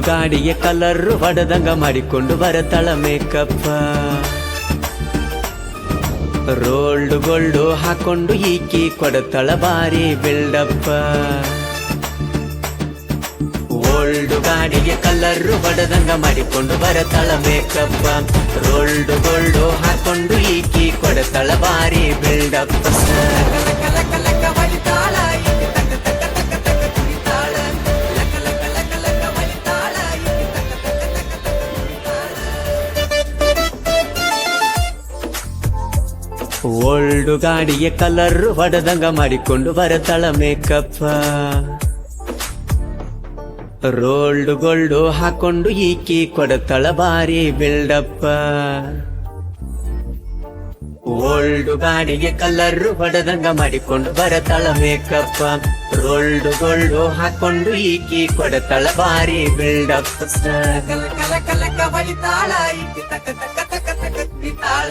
ಗಾಡಿಗೆ ಕಲರ್ ಹೊಡೆದಂಗ ಮಾಡಿಕೊಂಡು ಬರತಳ ಮೇಕಪ್ಪ. Rolled gold ಹಾಕೊಂಡು ಈಕಿ ಕೊಡತಳ ಬಾರಿ ಬಿಲ್ಡಪ್ಪ. ಓಲ್ಡ್ ಗಾಡಿಗೆ ಕಲರ್ ಹೊಡೆದಂಗ ಮಾಡಿಕೊಂಡು ಬರತಳ ಮೇಕಪ್ಪ. ರೋಲ್ಡ್ ಗೋಲ್ಡು ಹಾಕೊಂಡು ಈಕಿ ಕೊಡತಳ ಬಾರಿ ಬಿಲ್ಡಪ್ಪ. ಓಲ್ಡ್ ಗಾಡಿಗೆ ಕಲರ್ ಹೊಡೆದಂಗ ಮಾಡಿಕೊಂಡು ಬರತಳ ಮೇಕಪ್ಪ. ರೋಲ್ಡ್ ಗೋಲ್ಡು ಹಾಕೊಂಡು ಈಕಿ ಕೊಡತಳ ಬಾರಿ ಬಿಲ್ಡಪ್ಪ. ಓಲ್ಡ್ ಗಾಡಿಗೆ ಕಲರ್ ಹೊಡೆದಂಗ ಮಾಡಿಕೊಂಡು ಬರತಳ ಮೇಕಪ್ಪ. ರೋಲ್ಡ್ ಗೋಲ್ಡು ಹಾಕೊಂಡು ಈಕಿ ಕೊಡತಳ ಬಾರಿ ಬಿಲ್ಡಪ್ಪ. ಹೊಳಿತಾಳ ಈಕಿ ತಕ ತಕ ತಕ ತಕ ನಿತಾಳ.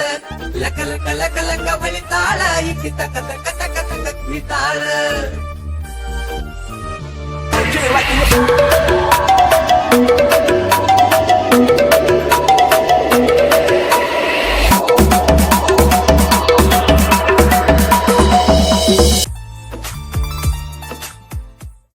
ಲಕ ಲಕ ಲಕ ಲಕ ಹೊಳಿತಾಳ ಈಕಿ ತಕ ತಕ ತಕ ತಕ ನಿತಾಳ.